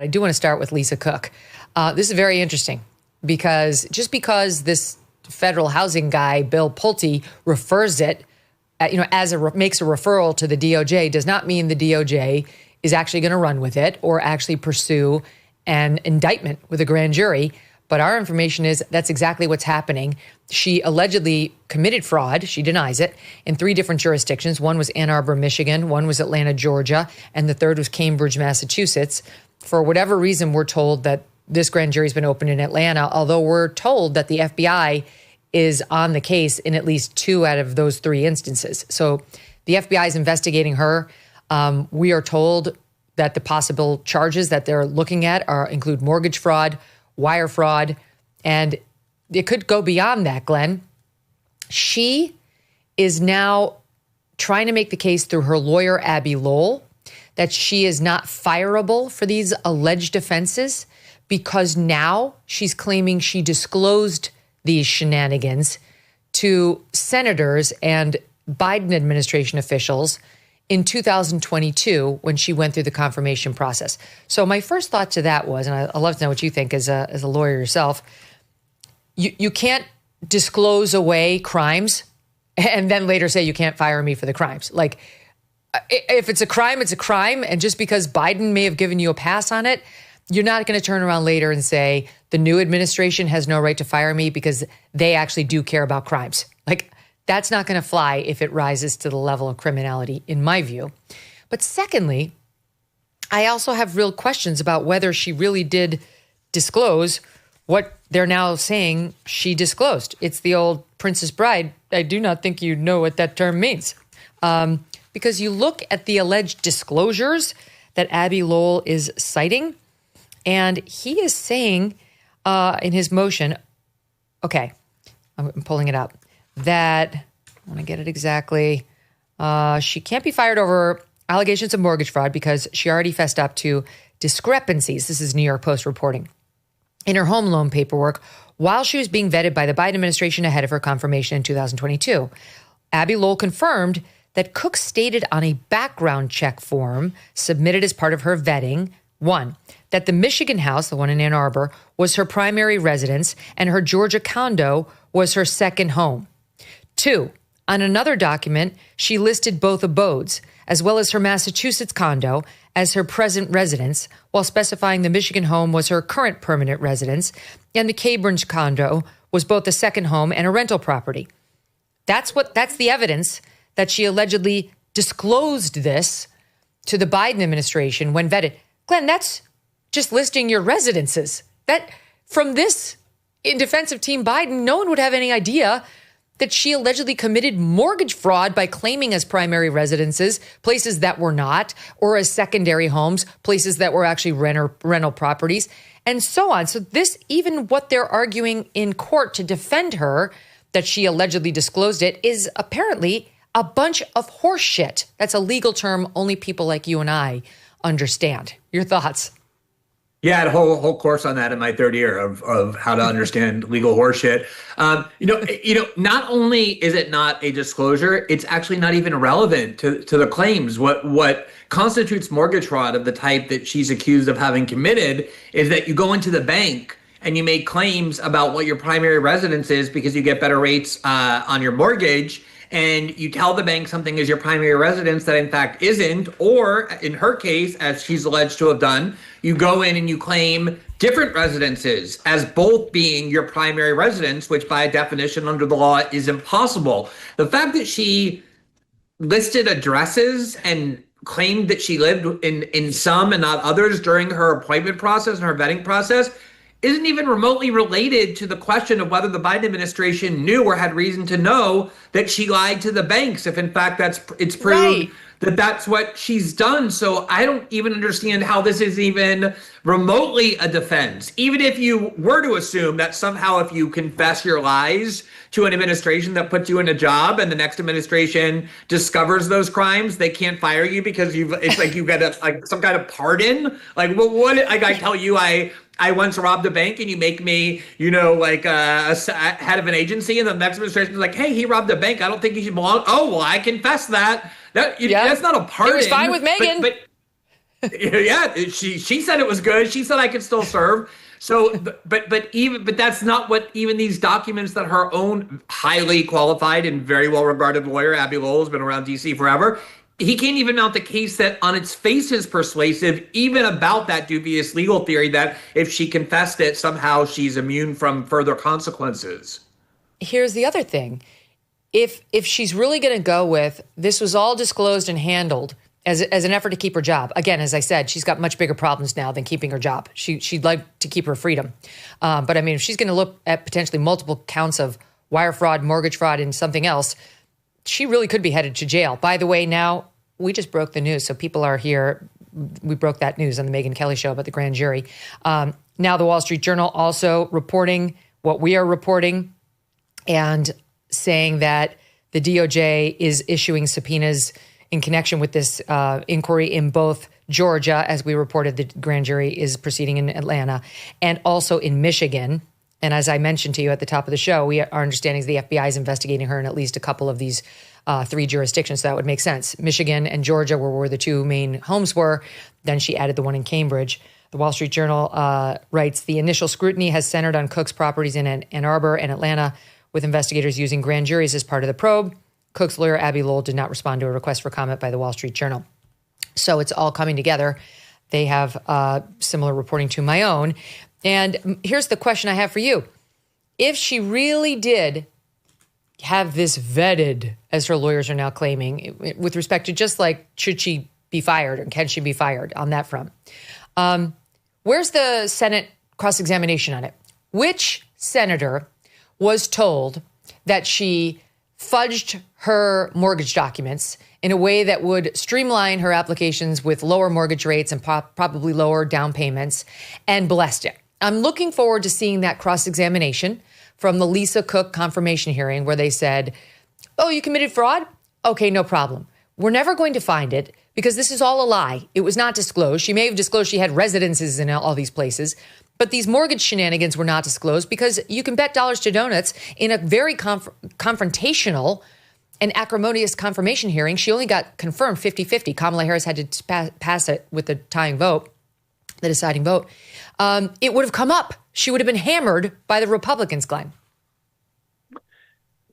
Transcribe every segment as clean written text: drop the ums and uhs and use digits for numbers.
I do want to start with Lisa Cook. This is very interesting because just because this federal housing guy, Bill Pulte, refers it, makes a referral to the DOJ does not mean the DOJ is actually going to run with it or actually pursue an indictment with a grand jury. But our information is that's exactly what's happening. She allegedly committed fraud. She denies it in 3 different jurisdictions. One was Ann Arbor, Michigan. One was Atlanta, Georgia. And the third was Cambridge, Massachusetts. For whatever reason, we're told that this grand jury's been opened in Atlanta, although we're told that the FBI is on the case in at least 2 out of those 3 instances. So the FBI is investigating her. We are told that the possible charges that they're looking at include mortgage fraud, wire fraud, and it could go beyond that, Glenn. She is now trying to make the case through her lawyer, Abby Lowell, that she is not fireable for these alleged offenses because now she's claiming she disclosed these shenanigans to senators and Biden administration officials in 2022 when she went through the confirmation process. So my first thought to that was, and I'd love to know what you think as a lawyer yourself, you can't disclose away crimes and then later say you can't fire me for the crimes. Like, if it's a crime, it's a crime. And just because Biden may have given you a pass on it, you're not going to turn around later and say the new administration has no right to fire me because they actually do care about crimes. Like, that's not going to fly if it rises to the level of criminality, in my view. But secondly, I also have real questions about whether she really did disclose what they're now saying she disclosed. It's the old Princess Bride. I do not think you know what that term means. Because you look at the alleged disclosures that Abby Lowell is citing, and he is saying in his motion, okay, I'm pulling it up, that, I want to get it exactly, she can't be fired over allegations of mortgage fraud because she already fessed up to discrepancies, this is New York Post reporting, in her home loan paperwork while she was being vetted by the Biden administration ahead of her confirmation in 2022. Abby Lowell confirmed that Cook stated on a background check form submitted as part of her vetting, 1, that the Michigan house, the one in Ann Arbor, was her primary residence and her Georgia condo was her second home. 2, on another document, she listed both abodes, as well as her Massachusetts condo, as her present residence, while specifying the Michigan home was her current permanent residence, and the Cambridge condo was both a second home and a rental property. That's the evidence that she allegedly disclosed this to the Biden administration when vetted. Glenn, that's just listing your residences. That, from this, in defense of Team Biden, no one would have any idea that she allegedly committed mortgage fraud by claiming as primary residences places that were not, or as secondary homes, places that were actually rental properties, and so on. So this, even what they're arguing in court to defend her, that she allegedly disclosed it, is apparently a bunch of horse shit. That's a legal term only people like you and I understand. Your thoughts? Yeah, I had a whole course on that in my 3rd year of how to understand legal horseshit. Not only is it not a disclosure, it's actually not even relevant to the claims. What constitutes mortgage fraud of the type that she's accused of having committed is that you go into the bank and you make claims about what your primary residence is because you get better rates on your mortgage, and you tell the bank something is your primary residence that in fact isn't, or in her case, as she's alleged to have done, you go in and you claim different residences as both being your primary residence, which by definition under the law is impossible. The fact that she listed addresses and claimed that she lived in some and not others during her appointment process and her vetting process isn't even remotely related to the question of whether the Biden administration knew or had reason to know that she lied to the banks, if in fact it's proved right that that's what she's done. So I don't even understand how this is even remotely a defense. Even if you were to assume that somehow if you confess your lies to an administration that puts you in a job and the next administration discovers those crimes, they can't fire you because it's like you got some kind of pardon. Like what I tell you, I once robbed a bank and you make me, a head of an agency, and the next administration is like, hey, he robbed a bank. I don't think he should belong. Oh, well, I confess that. That's not a pardon. It was fine with Megyn. Yeah, she said it was good. She said I could still serve. So, but that's not what even these documents that her own highly qualified and very well regarded lawyer, Abby Lowell, has been around DC forever. He can't even mount the case that on its face is persuasive, even about that dubious legal theory that if she confessed it, somehow she's immune from further consequences. Here's the other thing. If she's really going to go with this was all disclosed and handled as an effort to keep her job. Again, as I said, she's got much bigger problems now than keeping her job. She'd like to keep her freedom. But I mean, if she's going to look at potentially multiple counts of wire fraud, mortgage fraud, and something else, she really could be headed to jail. By the way, now we just broke the news. So people are here. We broke that news on the Megyn Kelly Show about the grand jury. Now the Wall Street Journal also reporting what we are reporting and saying that the DOJ is issuing subpoenas in connection with this inquiry in both Georgia, as we reported, the grand jury is proceeding in Atlanta, and also in Michigan. And as I mentioned to you at the top of the show, our understanding is the FBI is investigating her in at least a couple of these 3 jurisdictions. So that would make sense. Michigan and Georgia were where the 2 main homes were. Then she added the one in Cambridge. The Wall Street Journal writes, the initial scrutiny has centered on Cook's properties in Ann Arbor and Atlanta, with investigators using grand juries as part of the probe. Cook's lawyer, Abby Lowell, did not respond to a request for comment by the Wall Street Journal. So it's all coming together. They have similar reporting to my own. And here's the question I have for you. If she really did have this vetted, as her lawyers are now claiming, with respect to just like, should she be fired and can she be fired on that front? Where's the Senate cross-examination on it? Which senator was told that she fudged her mortgage documents in a way that would streamline her applications with lower mortgage rates and probably lower down payments, and blessed it? I'm looking forward to seeing that cross-examination from the Lisa Cook confirmation hearing where they said, oh, you committed fraud? Okay, no problem. We're never going to find it because this is all a lie. It was not disclosed. She may have disclosed she had residences in all these places, but these mortgage shenanigans were not disclosed because you can bet dollars to donuts in a very confrontational and acrimonious confirmation hearing. She only got confirmed 50-50. Kamala Harris had to pass it with the tying vote, the deciding vote. It would have come up. She would have been hammered by the Republicans, Glenn.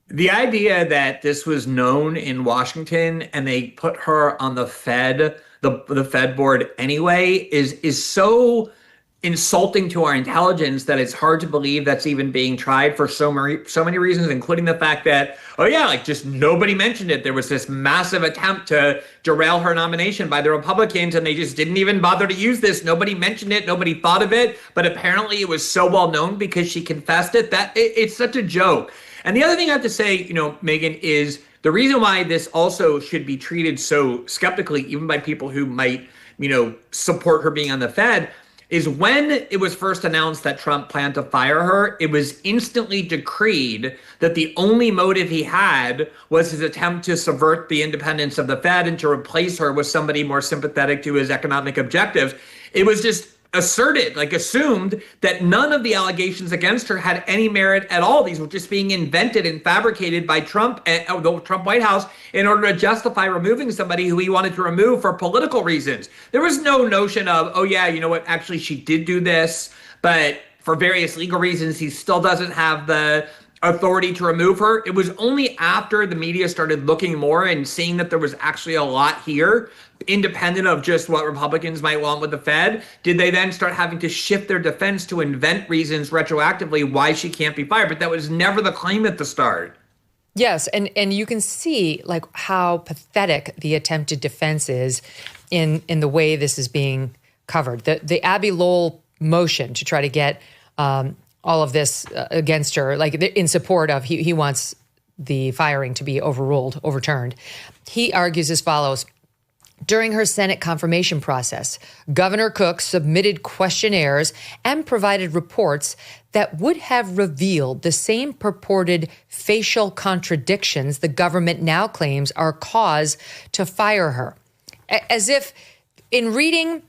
The idea that this was known in Washington and they put her on the Fed, the Fed board anyway, is so insulting to our intelligence that it's hard to believe that's even being tried for so many reasons, including the fact that, oh yeah, like just nobody mentioned it. There was this massive attempt to derail her nomination by the Republicans, and they just didn't even bother to use this. Nobody mentioned it. Nobody thought of it. But apparently it was so well known because she confessed it that it's such a joke. And the other thing I have to say, Megyn, is the reason why this also should be treated so skeptically, even by people who might, support her being on the Fed, is when it was first announced that Trump planned to fire her, it was instantly decreed that the only motive he had was his attempt to subvert the independence of the Fed and to replace her with somebody more sympathetic to his economic objectives. It was just assumed that none of the allegations against her had any merit at all. These were just being invented and fabricated by Trump, the Trump White House, in order to justify removing somebody who he wanted to remove for political reasons. There was no notion of, oh yeah, you know what, actually she did do this, but for various legal reasons, he still doesn't have the authority to remove her. It was only after the media started looking more and seeing that there was actually a lot here, independent of just what Republicans might want with the Fed, did they then start having to shift their defense to invent reasons retroactively why she can't be fired. But that was never the claim at the start. Yes, and you can see like how pathetic the attempted defense is in the way this is being covered. The Abby Lowell motion to try to get all of this against her, like in support of, he wants the firing to be overturned. He argues as follows. During her Senate confirmation process, Governor Cook submitted questionnaires and provided reports that would have revealed the same purported facial contradictions the government now claims are cause to fire her. As if in reading,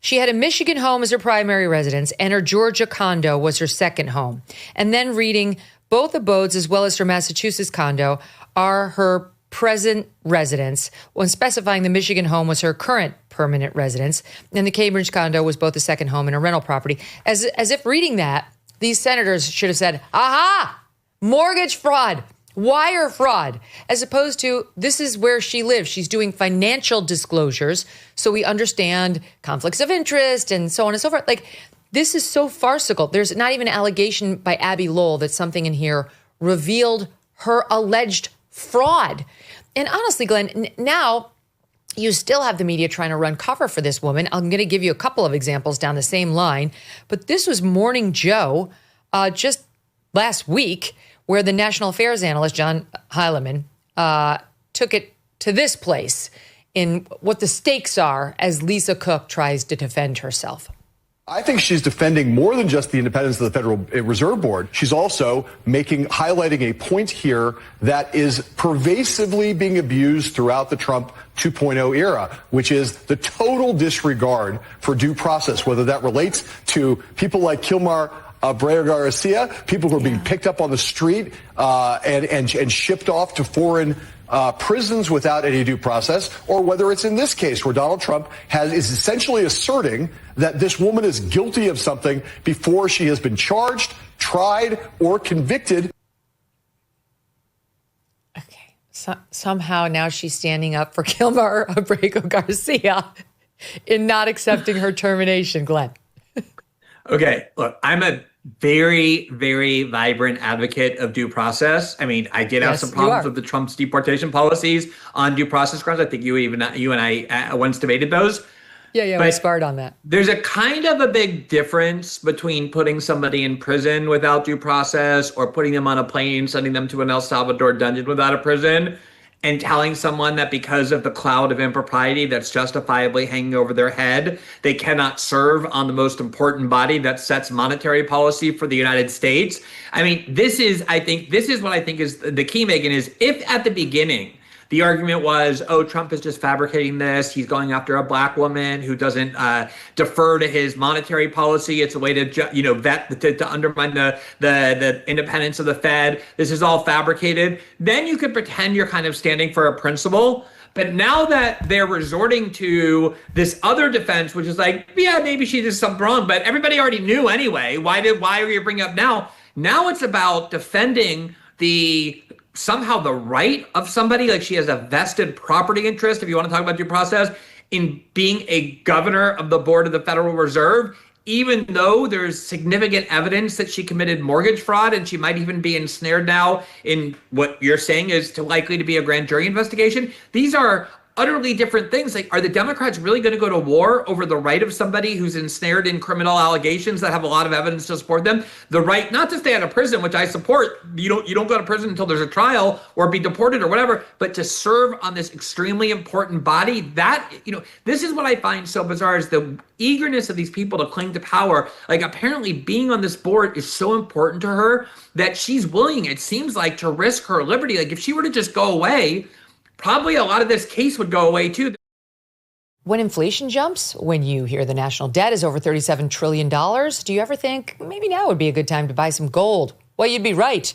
she had a Michigan home as her primary residence and her Georgia condo was her second home. And then reading both abodes as well as her Massachusetts condo are her present residence when specifying the Michigan home was her current permanent residence, and the Cambridge condo was both a second home and a rental property. As if reading that, these senators should have said, aha, mortgage fraud, wire fraud, as opposed to this is where she lives. She's doing financial disclosures, so we understand conflicts of interest and so on and so forth. Like, this is so farcical. There's not even an allegation by Abby Lowell that something in here revealed her alleged fraud. And honestly, Glenn, now you still have the media trying to run cover for this woman. I'm going to give you a couple of examples down the same line. But this was Morning Joe just last week, where the national affairs analyst, John Heilemann, took it to this place in what the stakes are as Lisa Cook tries to defend herself. I think she's defending more than just the independence of the Federal Reserve Board. She's also highlighting a point here that is pervasively being abused throughout the Trump 2.0 era, which is the total disregard for due process, whether that relates to people like Kilmar Abreu Garcia, people who are being picked up on the street and shipped off to foreign prisons without any due process, or whether it's in this case where Donald Trump is essentially asserting that this woman is guilty of something before she has been charged, tried, or convicted. Okay. Somehow now she's standing up for Kilmar Abreu Garcia in not accepting her termination, Glenn. Okay, look, I'm a very, very vibrant advocate of due process. I mean, I did have some problems with the Trump's deportation policies on due process grounds. I think you and I once debated those. Yeah, we sparred on that. There's a kind of a big difference between putting somebody in prison without due process or putting them on a plane, sending them to an El Salvador dungeon without a prison, and telling someone that because of the cloud of impropriety that's justifiably hanging over their head, they cannot serve on the most important body that sets monetary policy for the United States. I mean, this is what I think is the key, Megyn, is if at the beginning the argument was, oh, Trump is just fabricating this. He's going after a black woman who doesn't defer to his monetary policy. It's a way to, to undermine the independence of the Fed. This is all fabricated. Then you could pretend you're kind of standing for a principle. But now that they're resorting to this other defense, which is like, yeah, maybe she did something wrong, but everybody already knew anyway. Why are you bringing up now? Now it's about defending somehow the right of somebody, like she has a vested property interest, if you want to talk about due process, in being a governor of the board of the Federal Reserve, even though there's significant evidence that she committed mortgage fraud and she might even be ensnared now in what you're saying is likely to be a grand jury investigation. These are utterly different things. Like, are the Democrats really going to go to war over the right of somebody who's ensnared in criminal allegations that have a lot of evidence to support them? The right not to stay out of prison, which I support. You don't go to prison until there's a trial or be deported or whatever, but to serve on this extremely important body. That, this is what I find so bizarre is the eagerness of these people to cling to power. Like, apparently being on this board is so important to her that she's willing, it seems like, to risk her liberty. Like, if she were to just go away, probably a lot of this case would go away too. When inflation jumps, when you hear the national debt is over $37 trillion, do you ever think maybe now would be a good time to buy some gold? Well, you'd be right.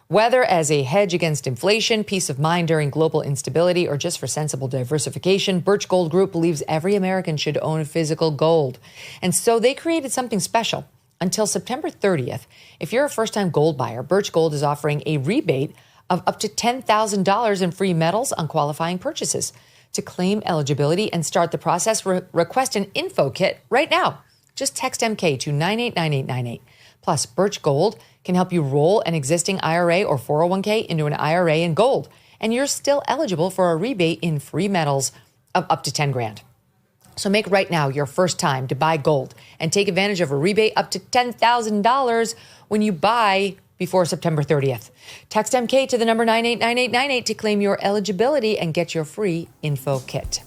Whether as a hedge against inflation, peace of mind during global instability, or just for sensible diversification, Birch Gold Group believes every American should own physical gold. And so they created something special. Until September 30th, if you're a first-time gold buyer, Birch Gold is offering a rebate of up to $10,000 in free metals on qualifying purchases. To claim eligibility and start the process, request an info kit right now. Just text MK to 989898. Plus, Birch Gold can help you roll an existing IRA or 401k into an IRA in gold, and you're still eligible for a rebate in free metals of up to 10 grand. So make right now your first time to buy gold and take advantage of a rebate up to $10,000 when you buy before September 30th. Text MK to the number 989898 to claim your eligibility and get your free info kit.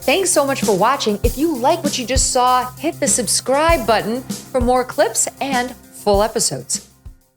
Thanks so much for watching. If you like what you just saw, hit the subscribe button for more clips and full episodes.